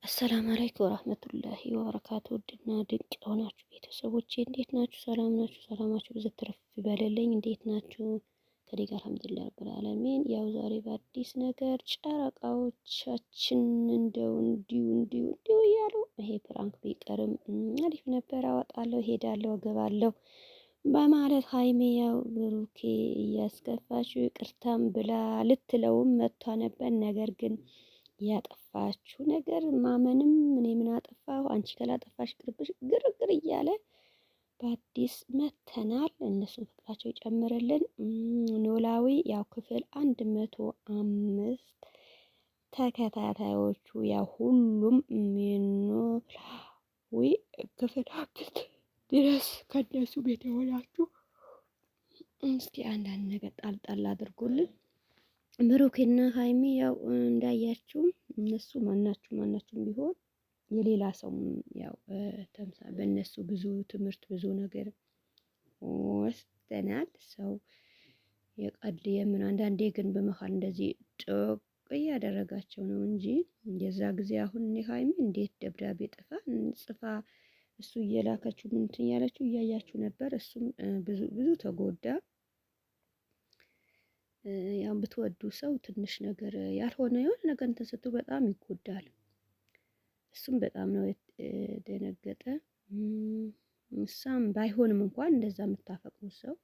አሰላሙ አለይኩም ወራህመቱላሂ ወበረካቱ። ውድና ድንቅ የሆናችሁ ቤተሰቦቼ እንዴት ናችሁ? ሰላም ናችሁ? ሰላማችሁ ብዙ ትርፍ ይበልልኝ። እንዴት ናችሁ? ከኔ ጋር አልሐምዱሊላህ ረብል ዓለሚን። ያው ዛሬ በአዲስ ነገር ጨረቃዎቻችን እንዲሁ እያሉ ይሄ ፕራንክ ቢቀርም አሪፍ ነበር። አወጣለሁ፣ ሄዳለሁ፣ እገባለሁ በማለት ሀይሜ ያው ብሩኬ እያስከፋችሁ ይቅርታም ብላ ልትለውም መጥቷ ነበር። ነገር ግን ያጠፋችሁ ነገር ማመንም እኔ ምን አጠፋሁ አንቺ ካላጠፋሽ ቅርብሽ ግርግር እያለ በአዲስ መተናል። እነሱን ፍቅራቸው ይጨምርልን። ኖላዊ ያው ክፍል 105 ተከታታዮቹ ያው ሁሉም ኖላዊ ክፍል ድረስ ከነሱ ቤት የሆናችሁ እስኪ አንዳንድ ነገር ጣልጣል አድርጎልን። ብሩክና ሀይሚ ያው እንዳያችሁ እነሱ ማናችሁም ቢሆን የሌላ ሰው ያው በእነሱ ብዙ ትምህርት ብዙ ነገር ወስደናል። ሰው የቀድ የምን አንዳንዴ ግን በመሃል እንደዚህ ጮቅ እያደረጋቸው ነው እንጂ የዛ ጊዜ አሁን እኔ ሀይሚ እንዴት ደብዳቤ ጽፋ እሱ እየላከችው ምን ያለችው እያያችሁ ነበር። እሱም ብዙ ተጎዳ። ያው ብትወዱ ሰው ትንሽ ነገር ያልሆነ የሆነ ነገር እንትን ስትሉ በጣም ይጎዳል። እሱም በጣም ነው የደነገጠ። እሷም ባይሆንም እንኳን እንደዛ የምታፈቅሩት ሰው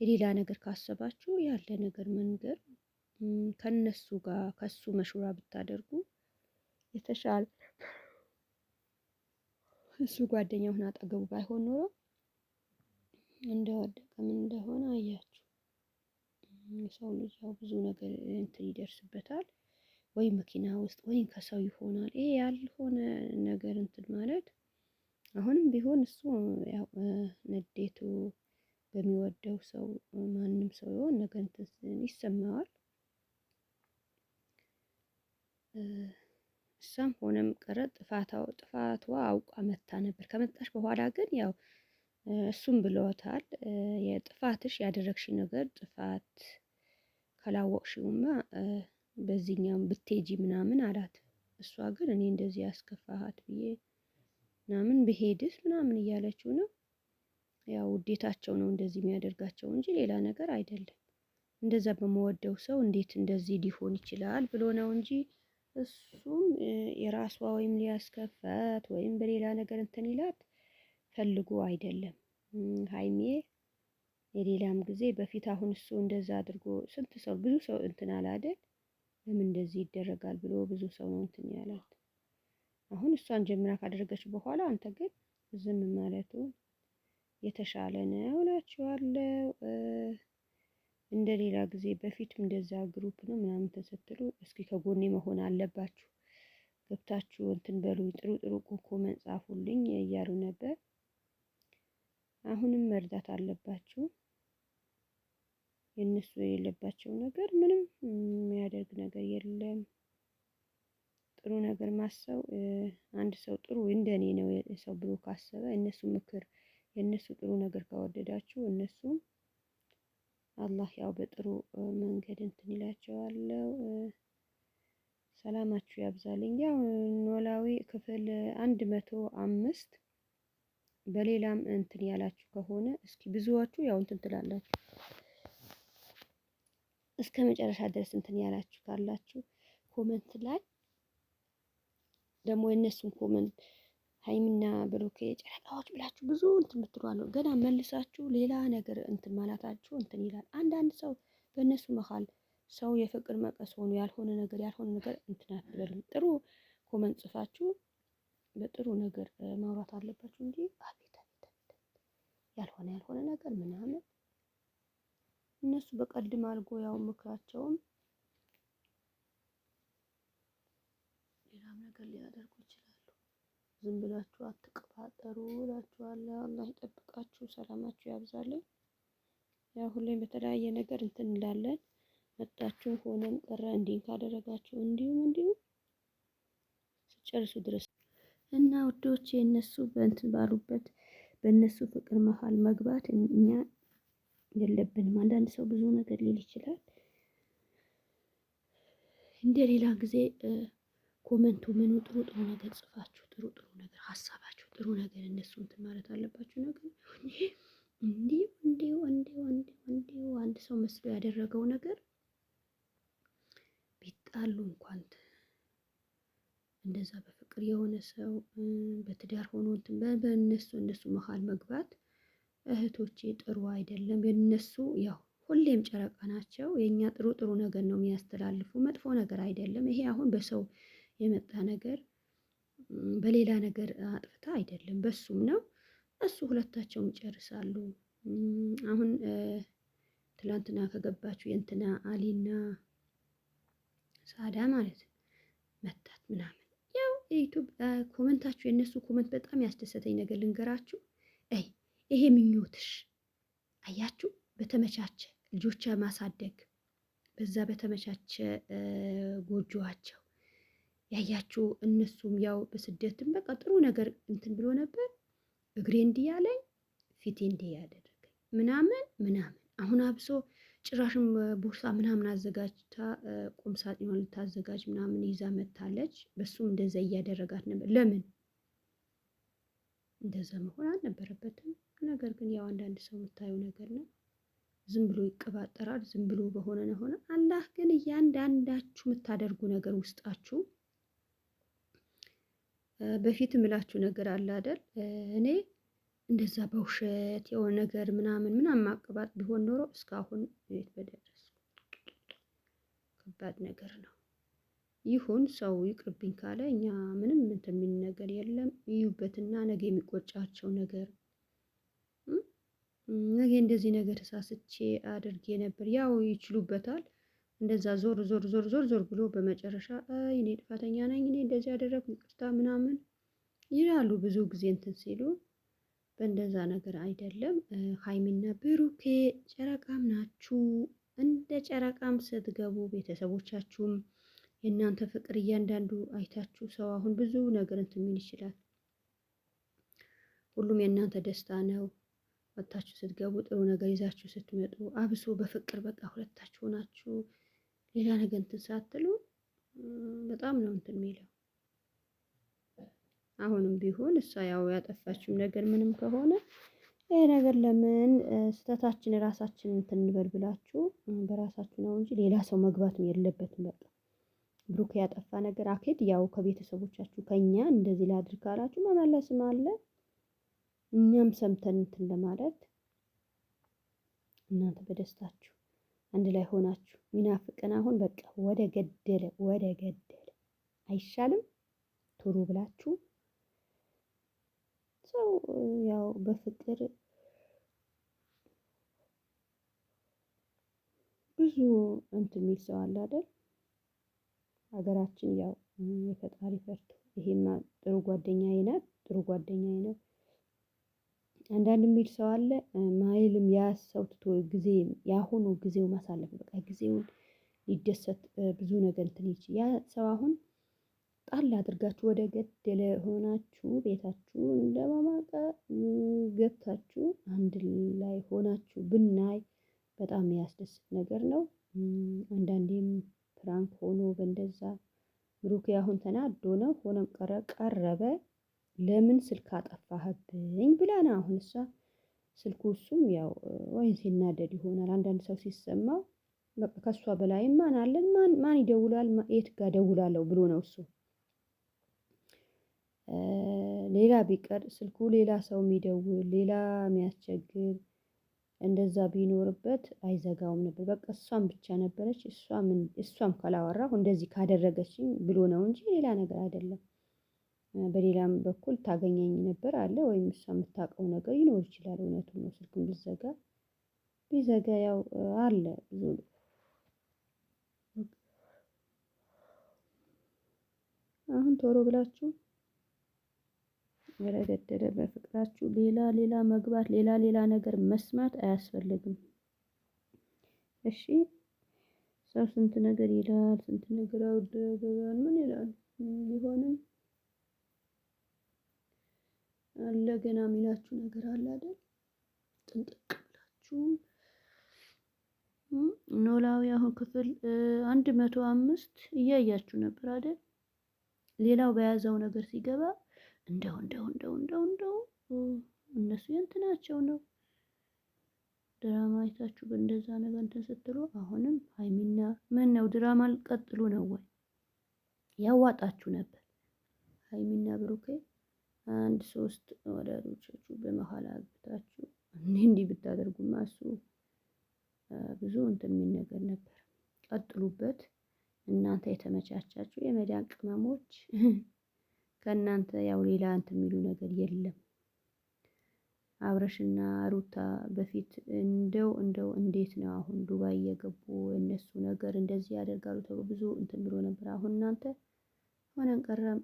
የሌላ ነገር ካሰባችሁ ያለ ነገር መንገር ከነሱ ጋር ከሱ መሹራ ብታደርጉ የተሻለ። እሱ ጓደኛውን አጠገቡ ባይሆን ኖሮ እንደወደቀ ምን እንደሆነ አያችሁ። የሰው ልጅ ያው ብዙ ነገር እንትን ይደርስበታል። ወይ መኪና ውስጥ ወይም ከሰው ይሆናል። ይሄ ያልሆነ ነገር እንትን ማለት አሁንም ቢሆን እሱ ያው ንዴቱ በሚወደው ሰው ማንም ሰው የሆነ ነገር እንትን ይሰማዋል። እሷም ሆነም ቀረ ጥፋቷ አውቃ መታ ነበር። ከመጣሽ በኋላ ግን ያው እሱም ብለውታል። የጥፋትሽ ያደረግሽ ነገር ጥፋት ካላወቅሽውማ በዚህኛውም ብትሄጂ ምናምን አላት። እሷ ግን እኔ እንደዚህ ያስከፋሃት ብዬ ምናምን ብሄድስ ምናምን እያለችው ነው። ያው ውዴታቸው ነው እንደዚህ የሚያደርጋቸው እንጂ ሌላ ነገር አይደለም። እንደዛ በመወደው ሰው እንዴት እንደዚህ ሊሆን ይችላል ብሎ ነው እንጂ እሱም የራሷ ወይም ሊያስከፋት ወይም በሌላ ነገር እንትን ይላት ፈልጎ አይደለም። ሀይሜ የሌላም ጊዜ በፊት አሁን እሱ እንደዛ አድርጎ ስንት ሰው ብዙ ሰው እንትን አላደል ለምን እንደዚህ ይደረጋል ብሎ ብዙ ሰው ነው እንትን ያላት። አሁን እሷን ጀምራ ካደረገች በኋላ አንተ ግን ዝም ማለቱ የተሻለ ነው እላችኋለሁ። እንደ ሌላ ጊዜ በፊትም እንደዛ ግሩፕ ነው ምናምን ተሰትሉ እስኪ ከጎኔ መሆን አለባችሁ ገብታችሁ እንትን በሉኝ ጥሩ ጥሩ ኮሜንት ጻፉልኝ እያሉ ነበር። አሁንም መርዳት አለባችሁ። የነሱ የሌለባቸው ነገር ምንም የሚያደርግ ነገር የለም። ጥሩ ነገር ማሰብ አንድ ሰው ጥሩ እንደኔ ነው የሰው ብሎ ካሰበ እነሱ ምክር የነሱ ጥሩ ነገር ካወደዳችሁ እነሱም አላህ ያው በጥሩ መንገድ እንትን ይላቸዋል። ሰላማችሁ ያብዛልኝ። ያው ኖላዊ ክፍል 105 በሌላም እንትን ያላችሁ ከሆነ እስኪ ብዙዎቹ ያው እንትን ትላላችሁ እስከ መጨረሻ ድረስ እንትን ያላችሁ ካላችሁ ኮመንት ላይ ደግሞ የእነሱን ኮመንት ሀይሚና ብሩኬ ጨረቃዎች ብላችሁ ብዙ እንትን ምትሏለሁ ገና መልሳችሁ ሌላ ነገር እንትን ማላታችሁ እንትን ይላል። አንዳንድ ሰው በእነሱ መሃል ሰው የፍቅር መቀስ ሆኖ ያልሆነ ነገር እንትን አትበሉ። ጥሩ ኮመንት ጽፋችሁ በጥሩ ነገር ማውራት አለባችሁ እንጂ አቤት ያልሆነ ነገር ምናምን እነሱ በቀድም አልጎ ያው ምክራቸውም ሌላም ነገር ሊያደርጉ ይችላሉ። ዝም ብላችሁ አትቀባጠሩ እላችኋለሁ። አላህ ይጠብቃችሁ፣ ሰላማችሁ ያብዛልኝ። ያው ሁሌም በተለያየ ነገር እንትን እንላለን። መጣችሁ ሆነም ቀረ እንዲህ ካደረጋችሁ እንዲሁ ሲጨርሱ ድረስ እና ውዶቼ እነሱ በእንትን ባሉበት በእነሱ ፍቅር መሃል መግባት እኛ የለብንም። አንዳንድ ሰው ብዙ ነገር ሊል ይችላል። እንደ ሌላ ጊዜ ኮመንቱ ምኑ ጥሩ ጥሩ ነገር ጽፋችሁ ጥሩ ጥሩ ነገር ሀሳባችሁ ጥሩ ነገር እነሱ እንትን ማለት አለባችሁ። ነገር እንዲሁ አንድ ሰው መስሎ ያደረገው ነገር ቢጣሉ እንኳን እንደዛ በፍቅር የሆነ ሰው በትዳር ሆኖ እንትን በእነሱ መሀል መግባት እህቶቼ ጥሩ አይደለም። የነሱ ያው ሁሌም ጨረቃ ናቸው። የኛ ጥሩ ጥሩ ነገር ነው የሚያስተላልፉ፣ መጥፎ ነገር አይደለም። ይሄ አሁን በሰው የመጣ ነገር በሌላ ነገር አጥፍታ አይደለም፣ በሱም ነው። እሱ ሁለታቸውም ይጨርሳሉ። አሁን ትላንትና ከገባችሁ የእንትና አሊና ሳዳ ማለት መታት ምናምን ያው የኢትዮጵያ ኮመንታችሁ የእነሱ ኮመንት በጣም ያስደሰተኝ ነገር ልንገራችሁ። ይሄ ምኞትሽ አያችሁ፣ በተመቻቸ ልጆቿ ማሳደግ በዛ በተመቻቸ ጎጆዋቸው ያያችሁ፣ እነሱም ያው በስደትም በቃ ጥሩ ነገር እንትን ብሎ ነበር። እግሬ እንዲህ ያለኝ ፊቴ እንዲህ ያደረገኝ ምናምን አሁን አብሶ ጭራሽም ቦርሳ ምናምን አዘጋጅታ ቁም ሳጥኗን ልታዘጋጅ ምናምን ይዛ መታለች። በሱም እንደዛ እያደረጋት ነበር። ለምን እንደዛ መሆን አልነበረበትም። ነገር ግን ያው አንዳንድ ሰው የምታየው ነገር ነው። ዝም ብሎ ይቀባጠራል። ዝም ብሎ በሆነ ሆነ። አላህ ግን እያንዳንዳችሁ የምታደርጉ ነገር ውስጣችሁ በፊት ምላችሁ ነገር አለ አይደል? እኔ እንደዛ በውሸት የሆነ ነገር ምናምን ማቀባጥ ቢሆን ኖሮ እስካሁን ቤት በደረስ። ከባድ ነገር ነው። ይሁን ሰው ይቅርብኝ ካለ እኛ ምንም እንትን የሚል ነገር የለም። ይዩበትና ነገ የሚቆጫቸው ነገር ነገ እንደዚህ ነገር ተሳስቼ አድርጌ ነበር። ያው ይችሉበታል። እንደዛ ዞር ብሎ በመጨረሻ እኔ ጥፋተኛ ነኝ፣ እኔ እንደዚህ ያደረኩ ይቅርታ ምናምን ይላሉ። ብዙ ጊዜ እንትን ሲሉ በእንደዛ ነገር አይደለም። ሀይሚና ብሩኬ ጨረቃም ናችሁ። እንደ ጨረቃም ስትገቡ ቤተሰቦቻችሁም የእናንተ ፍቅር እያንዳንዱ አይታችሁ ሰው አሁን ብዙ ነገር እንትን ሊል ይችላል። ሁሉም የእናንተ ደስታ ነው። ወጥታችሁ ስትገቡ ጥሩ ነገር ይዛችሁ ስትመጡ አብሶ በፍቅር በቃ ሁለታችሁ ናችሁ ሌላ ነገር እንትን ሳትሉ በጣም ነው እንትን የሚለው። አሁንም ቢሆን እሷ ያው ያጠፋችው ነገር ምንም ከሆነ ይሄ ነገር ለምን ስህተታችን ራሳችን እንትን እንበል ብላችሁ በራሳችሁ ነው እንጂ ሌላ ሰው መግባትም የለበትም። በቃ ብሩክ ያጠፋ ነገር አኬድ ያው ከቤተሰቦቻችሁ ከኛ እንደዚህ ላድርግ ካላችሁ መመለስም አለ። እኛም ሰምተን እንትን ለማለት እናንተ በደስታችሁ አንድ ላይ ሆናችሁ ሚናፍቀን አሁን በቃ ወደ ገደለ አይሻልም? ቶሎ ብላችሁ ሰው ያው በፍቅር ብዙ እንትን የሚል ሰው አለ አይደል? ሀገራችን ያው የፈጣሪ ፈርቶ ይሄማ ጥሩ ጓደኛዬ ናት፣ ጥሩ ጓደኛዬ ነው አንዳንድ የሚል ሰው አለ። ማይልም ያ ሰው ትቶ ጊዜ ያሁኑ ጊዜው ማሳለፍ በቃ ጊዜውን ሊደሰት ብዙ ነገር እንትን ይች ያ ሰው አሁን ጣል አድርጋችሁ ወደ ገደለ ሆናችሁ ቤታችሁ እንደማማቀ ገብታችሁ አንድ ላይ ሆናችሁ ብናይ በጣም ያስደስት ነገር ነው። አንዳንዴም ፕራንክ ሆኖ በእንደዛ ብሩኬ አሁን ተናዶ ነው ሆነም ቀረበ ለምን ስልክ አጠፋህብኝ ብላ ነው አሁን እሷ ስልኩ እሱም ያው ወይን ሲናደድ ይሆናል። አንዳንድ ሰው ሲሰማው በቃ ከሷ በላይ ማን አለን ማን ይደውላል የት ጋር ደውላለሁ ብሎ ነው እሱ። ሌላ ቢቀር ስልኩ ሌላ ሰው የሚደውል ሌላ የሚያስቸግር እንደዛ ቢኖርበት አይዘጋውም ነበር። በቃ እሷም ብቻ ነበረች እሷም ካላወራሁ እንደዚህ ካደረገችኝ ብሎ ነው እንጂ ሌላ ነገር አይደለም። በሌላም በኩል ታገኘኝ ነበር አለ ወይም እሷ የምታውቀው ነገር ይኖር ይችላል። እውነቱን ነው። ስልኩን ቢዘጋ ያው አለ ብዙ አሁን ቶሎ ብላችሁ ገደለ በፍቅራችሁ ሌላ መግባት ሌላ ነገር መስማት አያስፈልግም። እሺ ሰው ስንት ነገር ይላል፣ ስንት ነገር አውርደዋል ምን ይላል ቢሆንም አለ ገና የሚላችሁ ነገር አለ አይደል? ጥንቅቅ ብላችሁ ኖላዊ አሁን ክፍል 105 እያያችሁ ነበር አይደል? ሌላው በያዘው ነገር ሲገባ እንደው እነሱ የእንትናቸው ነው። ድራማ አይታችሁ በእንደዛ ነገር እንትን ስትሉ አሁንም ሀይሚና ምን ነው ድራማ ልቀጥሉ ነው ወይ? ያዋጣችሁ ነበር ሀይሚና ብሩኬ አንድ ሶስት ወዳጆቻችሁ በመሀል አግብታችሁ እንዲህ ብታደርጉማ እሱ ብዙ እንትን የሚል ነገር ነበር። ቀጥሉበት። እናንተ የተመቻቻችሁ የመዳን ቅመሞች ከእናንተ ያው ሌላ እንትን የሚሉ ነገር የለም። አብረሽና ሩታ በፊት እንደው እንዴት ነው አሁን ዱባይ እየገቡ እነሱ ነገር እንደዚህ ያደርጋሉ ተብሎ ብዙ እንትን ብሎ ነበር። አሁን እናንተ ሆነን ቀረም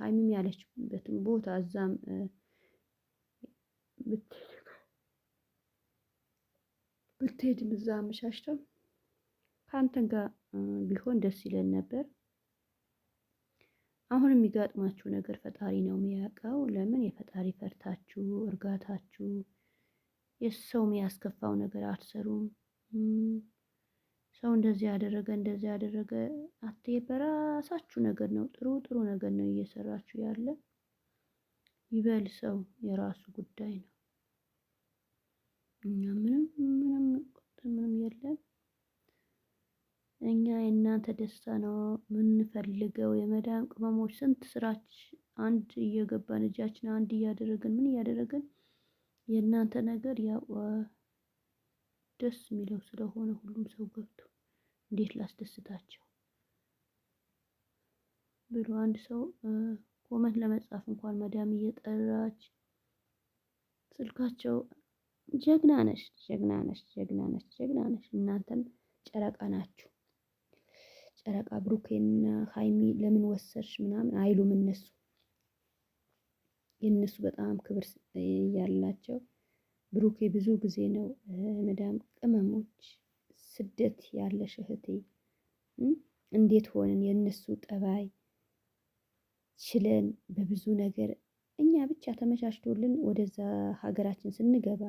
ሀይሚም ያለችበትን ቦታ እዛም ብትሄድም እዛ አመቻችተው ከአንተን ጋር ቢሆን ደስ ይለን ነበር። አሁን የሚጋጥማችሁ ነገር ፈጣሪ ነው የሚያውቀው። ለምን የፈጣሪ ፈርታችሁ እርጋታችሁ የሰው የሚያስከፋው ነገር አትሰሩም። ሰው እንደዚህ ያደረገ አትይ፣ በራሳችሁ ነገር ነው ጥሩ ነገር ነው እየሰራችሁ ያለ። ይበል ሰው የራሱ ጉዳይ ነው። እኛ ምንም የለም። እኛ የእናንተ ደስታ ነው የምንፈልገው። የመዳን ቅመሞች ስንት ስራች አንድ እየገባን እጃችን አንድ እያደረግን ምን እያደረግን የእናንተ ነገር ያው ደስ የሚለው ስለሆነ ሁሉም ሰው ገብቶ እንዴት ላስደስታቸው ብሎ አንድ ሰው ኮመንት ለመጻፍ እንኳን መዳም እየጠራች ስልካቸው ጀግና ነሽ። እናንተም ጨረቃ ናችሁ። ጨረቃ ብሩኬና ሀይሚ ለምን ወሰድሽ ምናምን አይሉም እነሱ። የእነሱ በጣም ክብር ያላቸው ብሩኬ ብዙ ጊዜ ነው መዳም ቅመሞች ስደት ያለሽ እህቴ እንዴት ሆነን የእነሱ ጠባይ ችለን በብዙ ነገር እኛ ብቻ ተመቻችቶልን ወደዛ ሀገራችን ስንገባ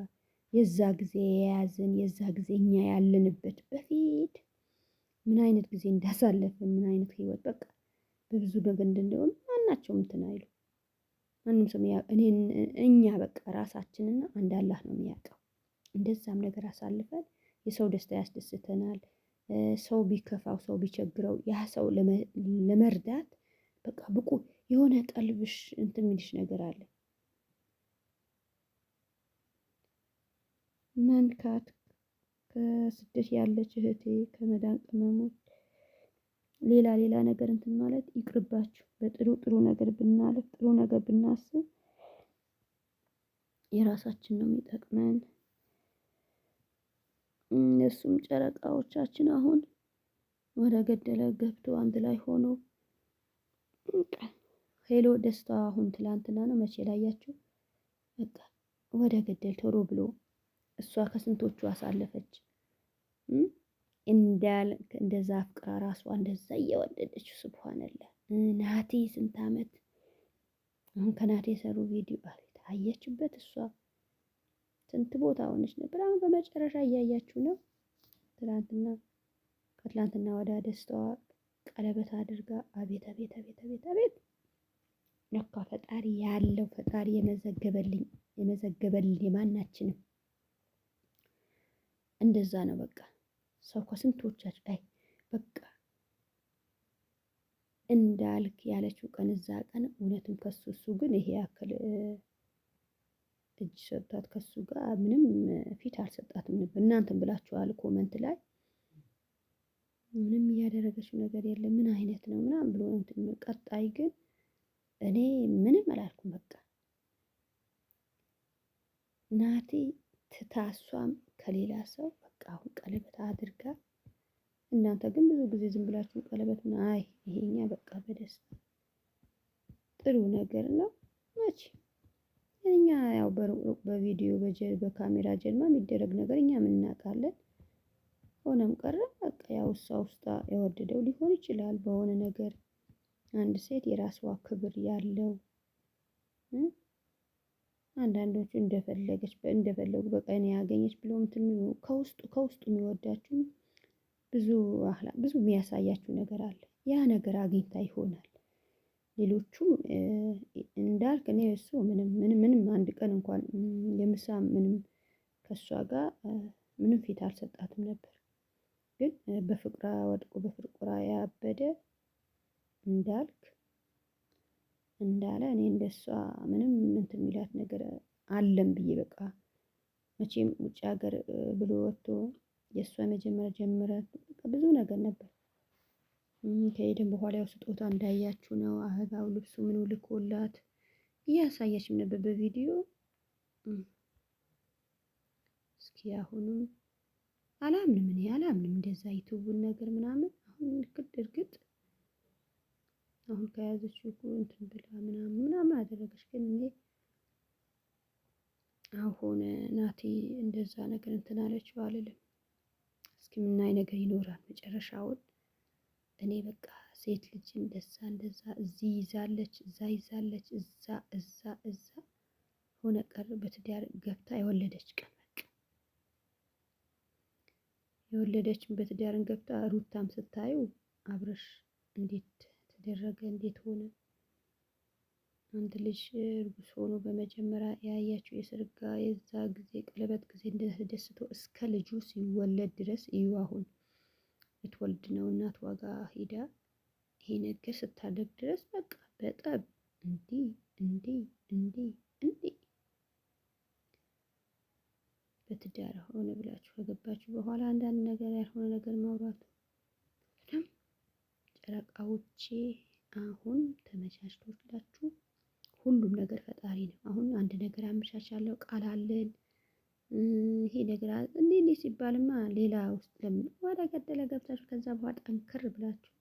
የዛ ጊዜ የያዝን የዛ ጊዜ እኛ ያለንበት በፊት ምን አይነት ጊዜ እንዳሳለፍን ምን አይነት ህይወት በቃ በብዙ ነገር እንደሆነ ማናቸውም እንትን አይሉ። ማንም ሰው እኛ በቃ ራሳችንና አንድ አላህ ነው የሚያውቀው። እንደዛም ነገር አሳልፈን የሰው ደስታ ያስደስተናል። ሰው ቢከፋው ሰው ቢቸግረው ያ ሰው ለመርዳት በቃ ብቁ የሆነ ቀልብሽ እንትን የሚልሽ ነገር አለ። መንካት ከስደት ያለች እህቴ ከመዳን ቅመሞች ሌላ ነገር እንትን ማለት ይቅርባችሁ። በጥሩ ነገር ብናልፍ ጥሩ ነገር ብናስብ የራሳችን ነው የሚጠቅመን። እነሱም ጨረቃዎቻችን አሁን ወደ ገደለ ገብቶ አንድ ላይ ሆኖ ሄሎ ደስታ አሁን ትላንትና ነው መቼ ላያችሁ? በቃ ወደ ገደል ቶሎ ብሎ እሷ ከስንቶቹ አሳለፈች። እንደዛ አፍቅራ ራሷ እንደዛ እየወደደችው ሱብሃንአላህ። ናቲ ስንት አመት አሁን ከናቲ የሰሩ ቪዲዮ አየችበት። እሷ ስንት ቦታ ሆነች ነበር። አሁን በመጨረሻ እያያችሁ ነው። ከትላንትና ወደ ደስታዋ ቀለበት አድርጋ አቤት ለካ ፈጣሪ ያለው ፈጣሪ የመዘገበልኝ የማናችንም እንደዛ ነው። በቃ ሰው ከስንቶቻችሁ ላይ በቃ እንዳልክ ያለችው ቀን እዛ ቀን እውነትም ከሱ እሱ ግን ይሄ ያክል እጅ ሰጥቷት ከሱ ጋር ምንም ፊት አልሰጣትም ነበር። እናንተም ብላችኋል ኮመንት ላይ ምንም እያደረገችው ነገር የለም ምን አይነት ነው ምናምን ብሎ እንትን። ቀጣይ ግን እኔ ምንም አላልኩም። በቃ ናቲ ትታሷም ከሌላ ሰው በቃ አሁን ቀለበት አድርጋ እናንተ ግን ብዙ ጊዜ ዝም ብላችሁ ቀለበት አይ ይሄኛ በቃ በደስታ ጥሩ ነገር ነው። መቼ እኛ ያው በሩቅ በቪዲዮ በካሜራ ጀርባ የሚደረግ ነገር እኛ ምን እናውቃለን? ሆነም ቀረ በቃ ያው እሷ ውስጧ የወደደው ሊሆን ይችላል። በሆነ ነገር አንድ ሴት የራሷ ክብር ያለው አንዳንዶቹ እንደፈለጉ በቃ እኔ ያገኘች ብሎ እንትን ከውስጡ የሚወዳችሁ ብዙ የሚያሳያችሁ ነገር አለ። ያ ነገር አግኝታ ይሆናል ሌሎቹም እንዳልክ እኔ እሱ ምንም አንድ ቀን እንኳን የምሳ ምንም ከእሷ ጋር ምንም ፊት አልሰጣትም ነበር። ግን በፍቅሯ ወድቆ በፍቅሯ ያበደ እንዳልክ እንዳለ እኔ እንደሷ ምንም እንትን የሚላት ነገር አለም ብዬ በቃ መቼም ውጭ ሀገር ብሎ ወጥቶ የእሷ መጀመሪያ ጀምረ በቃ ብዙ ነገር ነበር። ከሄድን በኋላ ያው ስጦታ እንዳያችሁ ነው አበባው ልብሱ ምኑ ልኮላት እያሳየችም ነበር በቪዲዮ። እስኪ አሁንም አላምንም እኔ አላምንም እንደዛ ዩቲዩብን ነገር ምናምን አሁን እርግጥ አሁን ከያዘችው እንትን ብላ ምናምን አደረገች። ግን እኔ አሁን ናቲ እንደዛ ነገር እንትን አለችው አልልም። እስኪ ምናይ ነገር ይኖራል መጨረሻውን። እኔ በቃ ሴት ልጅ እንደዛ እዚህ ይዛለች እዛ ይዛለች እዛ ሆነ ቀር በትዳር ገብታ የወለደች ቀን በቃ የወለደችን በትዳርን ገብታ ሩታም ስታዩ አብረሽ እንዴት ተደረገ እንዴት ሆነ? አንድ ልጅ እርጉዝ ሆኖ በመጀመሪያ ያያችሁ የሰርጋ የዛ ጊዜ ቀለበት ጊዜ እንደተደስቶ እስከ ልጁ ሲወለድ ድረስ እዩ። አሁን ልትወልድ ነው እናት ዋጋ ሄዳ ይሄ ነገር ስታደግ ድረስ በቃ በጣም እንዲህ በትዳር ሆነ ብላችሁ ከገባችሁ በኋላ አንዳንድ ነገር ያልሆነ ነገር ማውራቱ ጨረቃዎቼ አሁን ተመቻችቶላችሁ ሁሉም ነገር ፈጣሪ ነው። አሁን አንድ ነገር አመቻቻለሁ ቃል አለን ይሄ ነገር እንዴ ሲባልማ ሌላ ውስጥ ለምን ወደ ቀጠለ ገብታችሁ ከዛ በኋላ ጠንክር ብላችሁ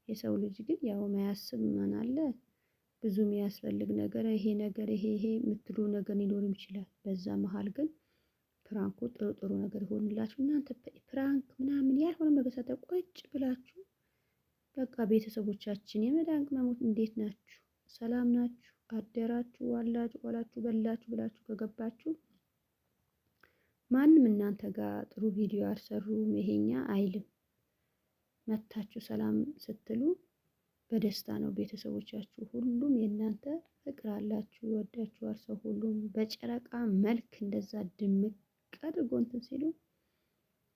የሰው ልጅ ግን ያው ማያስብ ማን አለ ብዙ የሚያስፈልግ ነገር ይሄ የምትሉ ነገር ሊኖርም ይችላል። በዛ መሃል ግን ፕራንኩ ጥሩ ነገር ይሆንላችሁ። እናንተ ፕራንክ ምናምን ያልሆነ ነገር ቁጭ ብላችሁ በቃ ቤተሰቦቻችን የመዳን ቅመሞች እንዴት ናችሁ? ሰላም ናችሁ? አደራችሁ? ዋላችሁ በላችሁ ብላችሁ ከገባችሁ ማንም እናንተ ጋር ጥሩ ቪዲዮ አልሰሩም ይሄኛ አይልም። መታችሁ ሰላም ስትሉ በደስታ ነው። ቤተሰቦቻችሁ ሁሉም የእናንተ ፍቅር አላችሁ ይወዳችኋል። ሰው ሁሉም በጨረቃ መልክ እንደዛ ድምቅ አድርጎ እንትን ሲሉ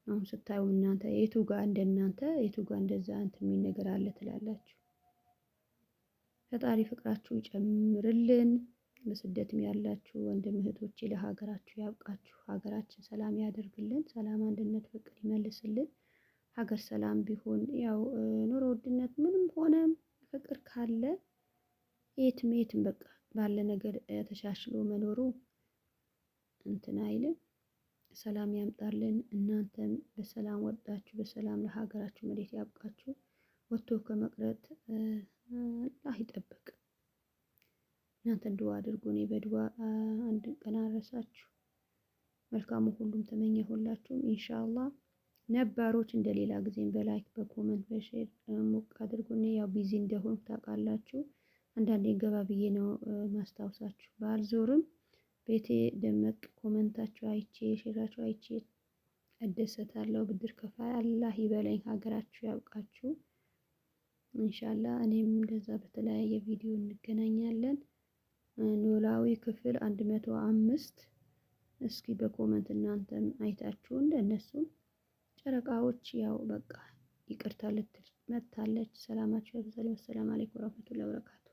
አሁን ስታዩ እናንተ የቱ ጋር እንደናንተ የቱ ጋር እንደዛ እንትን የሚል ነገር አለ ትላላችሁ። ፈጣሪ ፍቅራችሁ ይጨምርልን። በስደትም ያላችሁ ወንድም እህቶቼ ለሀገራችሁ ያብቃችሁ። ሀገራችን ሰላም ያደርግልን። ሰላም፣ አንድነት፣ ፍቅር ይመልስልን። ሀገር ሰላም ቢሆን ያው ኑሮ ውድነት ምንም ሆነ ፍቅር ካለ የትም በቃ ባለ ነገር ተሻሽሎ መኖሩ እንትን አይልም። ሰላም ያምጣልን። እናንተም በሰላም ወጣችሁ በሰላም ለሀገራችሁ መሬት ያብቃችሁ። ወጥቶ ከመቅረት አላህ ይጠብቅ። እናንተ ዱአ አድርጉ። እኔ በዱአ አንድ ቀን አረሳችሁ። መልካሙ ሁሉም ተመኘሁላችሁም ኢንሻአላህ። ነባሮች እንደሌላ ጊዜም በላይክ በኮመንት በሼር ሞቅ አድርጉኝ። ያው ቢዚ እንደሆንኩ ታውቃላችሁ። አንዳንዴ ገባ ብዬ ነው ማስታወሳችሁ። ባልዞርም ቤቴ ደመቅ ኮመንታችሁ አይቼ ሼራችሁ አይቼ እደሰታለሁ። ብድር ከፋይ አላህ ይበለኝ። ሀገራችሁ ያብቃችሁ ኢንሻአላህ። እኔም እንደዛ በተለያየ ቪዲዮ እንገናኛለን። ኖላዊ ክፍል 105 እስኪ በኮመንት እናንተም አይታችሁ እንደነሱም ጨረቃዎች ያው በቃ ይቅርታ ልትል መታለች። ሰላማችሁ ያብዛልኝ። ሰላም አለይኩም ወራህመቱላሂ ወበረካቱ።